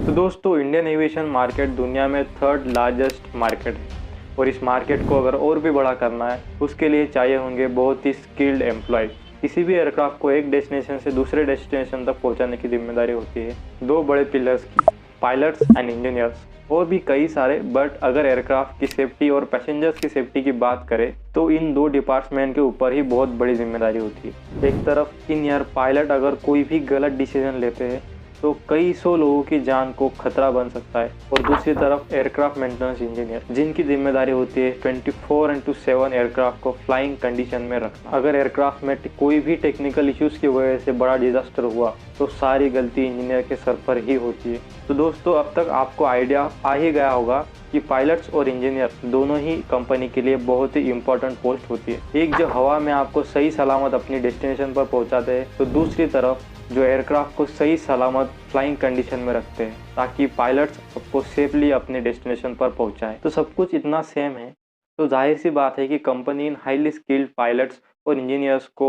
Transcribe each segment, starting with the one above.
तो दोस्तों, Indian aviation market दुनिया में थर्ड लार्जेस्ट मार्केट है और इस मार्केट को अगर और भी बड़ा करना है उसके लिए चाहिए होंगे बहुत ही स्किल्ड एम्प्लॉय। किसी भी एयरक्राफ्ट को एक डेस्टिनेशन से दूसरे डेस्टिनेशन तक पहुंचाने की जिम्मेदारी होती है दो बड़े पिलर्स की, पायलट्स एंड इंजीनियर्स, और भी कई सारे। बट अगर एयरक्राफ्ट की सेफ्टी और पैसेंजर्स की सेफ्टी की बात करें तो इन दो डिपार्टमेंट के ऊपर ही बहुत बड़ी जिम्मेदारी होती है। एक तरफ इन एयर पायलट अगर कोई भी गलत डिसीजन लेते हैं तो कई सौ लोगों की जान को खतरा बन सकता है, और दूसरी तरफ एयरक्राफ्ट मेंटेनेंस इंजीनियर जिनकी जिम्मेदारी होती है 24/7 एयरक्राफ्ट को फ्लाइंग कंडीशन में रखना। अगर एयरक्राफ्ट में कोई भी टेक्निकल इश्यूज की वजह से बड़ा डिजास्टर हुआ तो सारी गलती इंजीनियर के सर पर ही होती है। तो दोस्तों, अब तक आपको आइडिया आ ही गया होगा कि पायलट्स और इंजीनियर दोनों ही कंपनी के लिए बहुत ही इंपॉर्टेंट पोस्ट होती है। एक जो हवा में आपको सही सलामत अपनी डेस्टिनेशन पर पहुंचाते हैं, तो दूसरी तरफ जो एयरक्राफ्ट को सही सलामत फ्लाइंग कंडीशन में रखते हैं ताकि पायलट्स आपको सेफली अपने डेस्टिनेशन पर पहुंचाएं। तो सब कुछ इतना सेम है तो जाहिर सी बात है कि कंपनी इन हाईली स्किल्ड पायलट्स और इंजीनियर्स को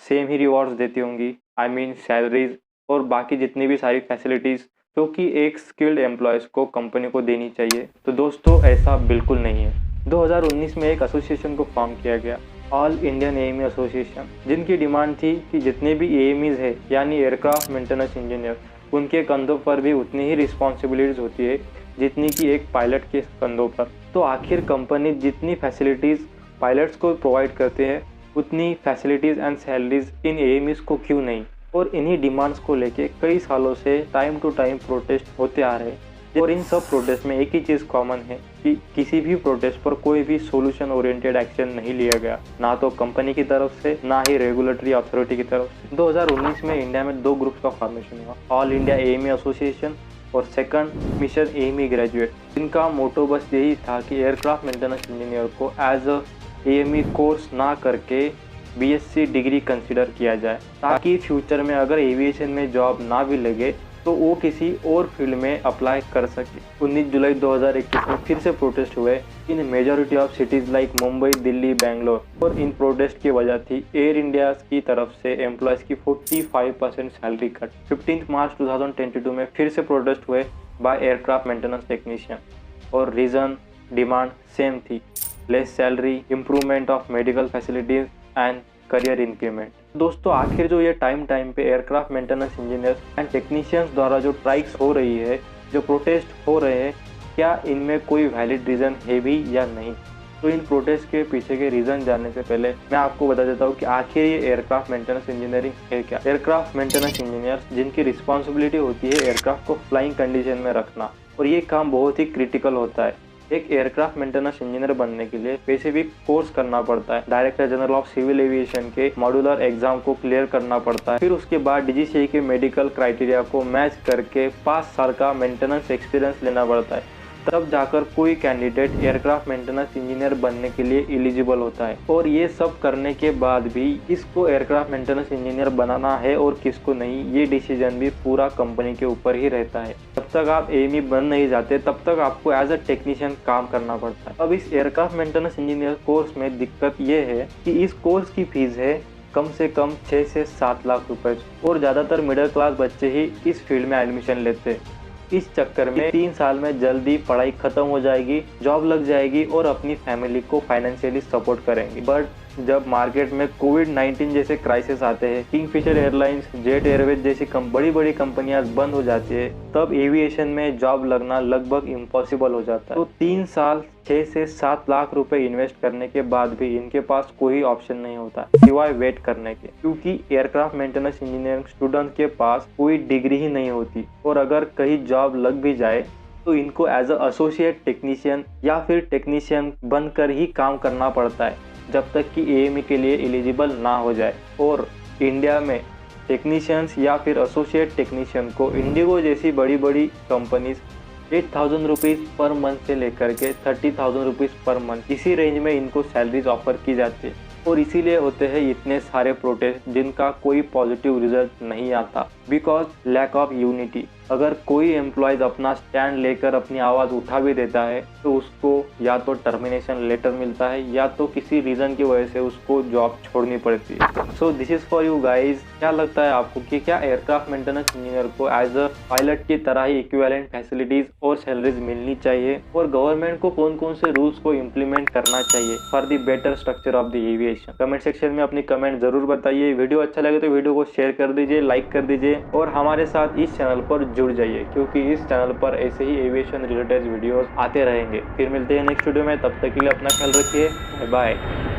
सेम ही रिवॉर्ड्स देती होंगी। आई मीन सैलरीज और बाकी जितनी भी सारी फैसिलिटीज़ जो कि एक स्किल्ड एम्प्लॉयज़ को कंपनी को देनी चाहिए। तो दोस्तों, ऐसा बिल्कुल नहीं है। 2019 में एक एसोसिएशन को फॉर्म किया गया, ऑल इंडियन एएमई एसोसिएशन, जिनकी डिमांड थी कि जितने भी एएमईज है यानी एयरक्राफ्ट मेंटेनेंस इंजीनियर, उनके कंधों पर भी उतनी ही रिस्पॉन्सिबिलिटीज़ होती है जितनी कि एक पायलट के कंधों पर। तो आखिर कंपनी जितनी फैसिलिटीज़ पायलट्स को प्रोवाइड करते हैं उतनी फैसिलिटीज़ एंड सैलरीज इन एएमईज को क्यों नहीं? और इन्हीं डिमांड्स को लेके कई सालों से टाइम टू टाइम प्रोटेस्ट होते आ रहे हैं, और इन सब प्रोटेस्ट में एक ही चीज़ कॉमन है कि किसी भी प्रोटेस्ट पर कोई भी सॉल्यूशन ओरिएंटेड एक्शन नहीं लिया गया, ना तो कंपनी की तरफ से ना ही रेगुलेटरी अथॉरिटी की तरफ से। 2019 में इंडिया में दो ग्रुप्स का फॉर्मेशन हुआ, ऑल इंडिया एएमई एसोसिएशन और सेकंड मिशन एएमई ग्रेजुएट, जिनका मोटो बस यही था कि एयरक्राफ्ट मेंटेनेंस इंजीनियर को एज अ एएमई कोर्स ना करके बीएससी डिग्री कंसिडर किया जाए, ताकि फ्यूचर में अगर एविएशन में जॉब ना भी लगे तो वो किसी और फील्ड में अप्लाई कर सके। 19 जुलाई 2021 में फिर से प्रोटेस्ट हुए इन majority of cities like Mumbai, Delhi, Bangalore, और इन प्रोटेस्ट की वजह थी एयर इंडिया की तरफ से एम्प्लॉयज़ की 45% सैलरी कट। 15 मार्च 2022 में फिर से प्रोटेस्ट हुए बाय एयरक्राफ्ट मेंटेनेंस टेक्नीशियन, और रीज़न डिमांड सेम थी, less salary, improvement of medical facilities and career increment. दोस्तों, आखिर जो ये टाइम पे aircraft maintenance engineers and technicians द्वारा जो स्ट्राइक्स हो रही है, जो प्रोटेस्ट हो रहे हैं, क्या इनमें कोई वैलिड रीज़न है भी या नहीं? तो इन प्रोटेस्ट के पीछे के रीज़न जानने से पहले मैं आपको बता देता हूँ कि आखिर ये एयरक्राफ्ट मेंटेनेंस इंजीनियरिंग है क्या। एयरक्राफ्ट मेंटेनेंस इंजीनियर्स जिनकी रिस्पॉन्सिबिलिटी होती है एयरक्राफ्ट को फ्लाइंग कंडीशन में रखना, और ये काम बहुत ही क्रिटिकल होता है। एक एयरक्राफ्ट मेंटेनेंस इंजीनियर बनने के लिए स्पेसिफिक कोर्स करना पड़ता है, director general of civil aviation के मॉड्यूलर एग्जाम को क्लियर करना पड़ता है, फिर उसके बाद डीजीसीए के मेडिकल क्राइटेरिया को मैच करके 5 साल का मेंटेनेंस एक्सपीरियंस लेना पड़ता है, तब जाकर कोई कैंडिडेट एयरक्राफ्ट मेंटेनेंस इंजीनियर बनने के लिए एलिजिबल होता है। और ये सब करने के बाद भी किसको एयरक्राफ्ट मेंटेनेंस इंजीनियर बनाना है और किसको नहीं, ये डिसीजन भी पूरा कंपनी के ऊपर ही रहता है। जब तक आप एएमई बन नहीं जाते तब तक आपको एज अ टेक्नीशियन काम करना पड़ता है। अब इस एयरक्राफ्ट मेंटेनेंस इंजीनियर कोर्स में दिक्कत ये है कि इस कोर्स की फीस है कम से कम 6 से 7 लाख रुपए, और ज़्यादातर मिडिल क्लास बच्चे ही इस फील्ड में एडमिशन लेते हैं। इस चक्कर में 3 साल में जल्दी पढ़ाई खत्म हो जाएगी, जॉब लग जाएगी और अपनी फैमिली को फाइनेंशियली सपोर्ट करेंगे। बट जब मार्केट में कोविड-19 जैसे क्राइसिस आते हैं, किंगफिशर एयरलाइंस, जेट एयरवेज जैसी बड़ी कंपनियां बंद हो जाती है, तब एविएशन में जॉब लगना लगभग इम्पॉसिबल हो जाता है। तो 3 साल 6 से 7 लाख रुपए इन्वेस्ट करने के बाद भी इनके पास कोई ऑप्शन नहीं होता सिवाय वेट करने के, क्योंकि एयरक्राफ्ट मेंटेनेंस इंजीनियरिंग स्टूडेंट के पास कोई डिग्री ही नहीं होती, और अगर कहीं जॉब लग भी जाए तो इनको एज अ एसोसिएट टेक्नीशियन या फिर टेक्नीशियन बनकर ही काम करना पड़ता है जब तक कि एएमई के लिए एलिजिबल ना हो जाए। और इंडिया में टेक्नीशियंस या फिर एसोसिएट टेक्नीशियन को इंडिगो जैसी बड़ी कंपनीज 8,000 रुपीज़ पर मंथ से लेकर के 30,000 रुपीज़ पर मंथ, इसी रेंज में इनको सैलरीज ऑफर की जाती है। और इसीलिए होते हैं इतने सारे प्रोटेस्ट जिनका कोई पॉजिटिव रिजल्ट नहीं आता, बिकॉज लैक ऑफ यूनिटी। अगर कोई एम्प्लॉयज़ अपना स्टैंड लेकर अपनी आवाज़ उठा भी देता है तो उसको या तो टर्मिनेशन लेटर मिलता है या तो किसी रीज़न की वजह से उसको जॉब छोड़नी पड़ती है। So this is for you guys. क्या लगता है आपको कि क्या एयरक्राफ्ट मेंटेनेंस इंजीनियर को एज अ पायलट की तरह ही इक्विवेलेंट फैसिलिटीज़ और सैलरीज मिलनी चाहिए, और गवर्नमेंट को कौन कौन से रूल्स को इम्प्लीमेंट करना चाहिए for the better structure of the aviation? Comment section में अपनी कमेंट जरूर बताइए। वीडियो अच्छा लगे तो वीडियो को शेयर कर दीजिए, लाइक कर दीजिए और हमारे साथ इस चैनल पर जुड़ जाइए, क्योंकि इस चैनल पर ऐसे ही एविएशन रिलेटेड वीडियोस आते रहेंगे। फिर मिलते हैं नेक्स्ट वीडियो में, तब तक के लिए अपना ख्याल रखिए। बाय।